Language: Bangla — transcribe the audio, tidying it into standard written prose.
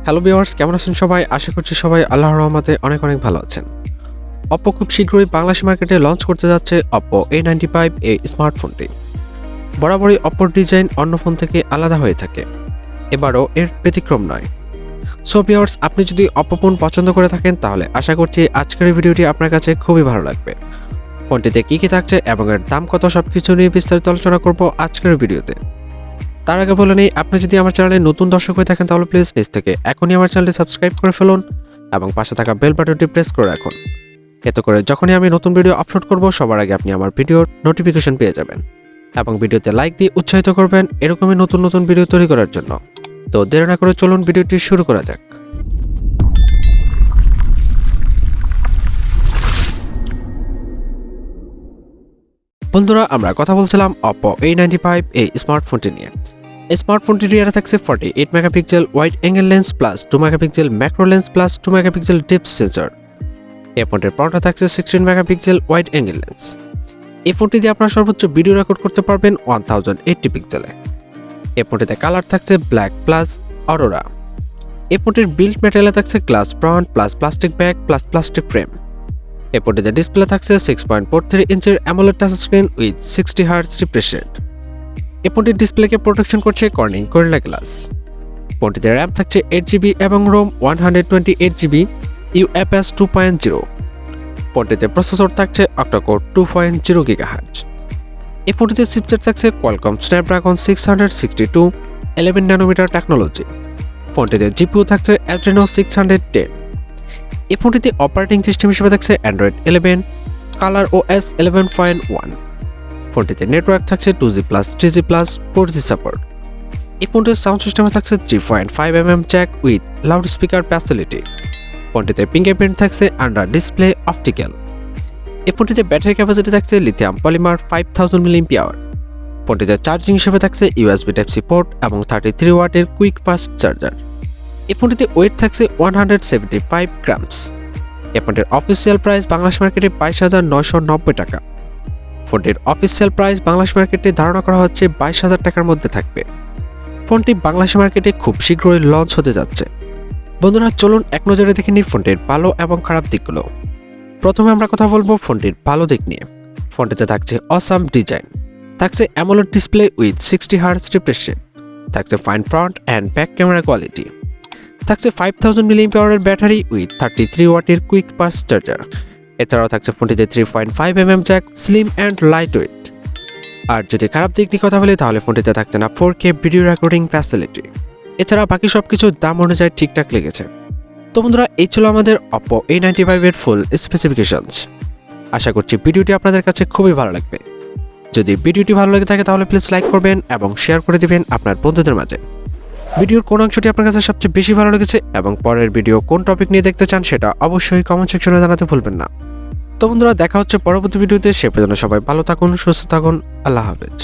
হ্যালো ভিউয়ার্স, কেমন আছেন সবাই? আশা করছি সবাই আল্লাহর রহমতে অনেক ভালো আছেন। Oppo খুব শীঘ্রই বাংলাদেশ মার্কেটে লঞ্চ করতে যাচ্ছে Oppo A95 এই স্মার্টফোনটি। বরাবরই Oppoর ডিজাইন অন্য ফোন থেকে আলাদা হয়ে থাকে, এবারও এর ব্যতিক্রম নয়। সো ভিউয়ার্স, আপনি যদি Oppo ফোন পছন্দ করে থাকেন তাহলে আশা করছি আজকের এই ভিডিওটি আপনার কাছে খুবই ভালো লাগবে। ফোনটিতে কি থাকছে এবং এর দাম কত সবকিছু নিয়ে বিস্তারিত আলোচনা করব আজকের ভিডিওতে। তার আগে বলে নেই, আপনি যদি আমার চ্যানেলে নতুন দর্শক হয়ে থাকেন তাহলে প্লিজ নিচ থেকে এখনই আমার চ্যানেলটি সাবস্ক্রাইব করে ফেলুন এবং পাশে থাকা বেল বাটনটি প্রেস করে রাখুন। এতে করে যখনই আমি নতুন ভিডিও আপলোড করব সবার আগে আপনি আমার ভিডিওর নোটিফিকেশন পেয়ে যাবেন এবং ভিডিওতে লাইক দিয়ে উৎসাহিত করবেন এরকমই নতুন ভিডিও তৈরি করার জন্য। তো দেরি না করে চলুন ভিডিওটি শুরু করা যাক। বন্ধুরা, আমরা কথা বলছিলাম Oppo A95 এই স্মার্টফোনটি নিয়ে। এই স্মার্টফোনটির রিয়ারে থাকছে 48 megapixel wide angle lens plus 2 megapixel macro lens plus 2 megapixel depth sensor. এই ফোনটির ফ্রন্টে থাকছে 16 মেগাপিক্সেল ওয়াইড অ্যাঙ্গেল লেন্স। এই ফোনটি দিয়ে আপনারা সর্বোচ্চ ভিডিও রেকর্ড করতে পারবেন 1080 পিক্সেলে। এই ফোনটিতে কালার থাকছে ব্ল্যাক প্লাস অরোরা। এই ফোনটির বিল্ড ম্যাটেরিয়ালে থাকছে glass front plus plastic back plus plastic frame. এই ফোনটিতে ডিসপ্লে থাকছে 6.43 ইঞ্চের AMOLED touch screen with 60 hertz refresh rate. এই ফোনটির ডিসপ্লেকে প্রোটেকশন করছে কর্নিং গরিলা গ্লাস। ফোনটিতে র্যাম থাকছে 8GB এবং রোম 128GB UFS 2.0। ফোনটিতে প্রসেসর থাকছে অক্টা-কোর 2.0 GHz। এই ফোনটিতে চিপসেট থাকছে কোয়ালকম স্ন্যাপড্রাগন 662 11 ন্যানোমিটার টেকনোলজি। ফোনটিতে জিপিইউ থাকছে Adreno 610। এই ফোনটিতে অপারেটিং সিস্টেম হিসেবে থাকছে অ্যান্ড্রয়েড 11, কালার OS 11.1। ফোনটিতে নেটওয়ার্ক থাকছে 2G+, 3G+, 4G সাপোর্ট। এই ফোনটির সাউন্ড সিস্টেমে থাকছে 3.5mm jack with loud speaker facility. ফোনটিতে ফিঙ্গারপ্রিন্ট থাকছে আন্ডার ডিসপ্লে অপটিক্যাল। এই ফোনটিতে ব্যাটারি ক্যাপাসিটি থাকছে লিথিয়াম পলিমার 5000 mAh। ফোনটিতে চার্জিং হিসেবে থাকছে USB Type-C পোর্ট এবং 33 ওয়াটের কুইক ফাস্ট চার্জার। এই ফোনটিতে ওয়েট থাকছে 175 গ্রামস। এই ফোনটির অফিসিয়াল প্রাইস বাংলাদেশ মার্কেটে 22,990 টাকা। ফোনটির অফিসিয়াল প্রাইস বাংলাদেশ মার্কেটে ধারণা করা হচ্ছে 22,000 টাকার মধ্যে থাকবে। ফোনটি বাংলাদেশ মার্কেটে খুব শীঘ্রই লঞ্চ হতে যাচ্ছে। বন্ধুরা, চলুন এক নজরে দেখে নিই ফোনটির ভালো এবং খারাপ দিকগুলো। প্রথমে আমরা কথা বলবো ফোনটির ভালো দিক নিয়ে। ফোনটিতে থাকছে অসাম ডিজাইন, থাকছে AMOLED display with 60 hertz refresh rate, থাকছে fine front and back camera quality, থাকছে 5000 mAh এর ব্যাটারি উইথ 33 ওয়াটের কুইক ফাস্ট চার্জার। এছাড়াও থাকছে ফোনটিতে 3.5mm jack, slim and light weight. আর যদি খারাপ দিক নিয়ে কথা বলি তাহলে ফোনটিতে থাকছে না 4K ভিডিও রেকর্ডিং ফ্যাসিলিটি। এছাড়া বাকি সবকিছু দাম অনুযায়ী ঠিকঠাক লেগেছে। তো বন্ধুরা, এই ছিল আমাদের Oppo A95 এর ফুল স্পেসিফিকেশনস। আশা করছি ভিডিওটি আপনাদের কাছে খুবই ভালো লাগবে। যদি ভিডিওটি ভালো লেগে থাকে তাহলে প্লিজ লাইক করবেন এবং শেয়ার করে দিবেন আপনার বন্ধুদের মাঝে। ভিডিওর কোন অংশটি আপনার কাছে সবচেয়ে বেশি ভালো লেগেছে এবং পরের ভিডিও কোন টপিক নিয়ে দেখতে চান সেটা অবশ্যই কমেন্ট সেকশনে জানাতে ভুলবেন না। তো বন্ধুরা, দেখা হচ্ছে পরবর্তী ভিডিওতে। সে পর্যন্ত সবাই ভালো থাকুন, সুস্থ থাকুন। আল্লাহ হাফেজ।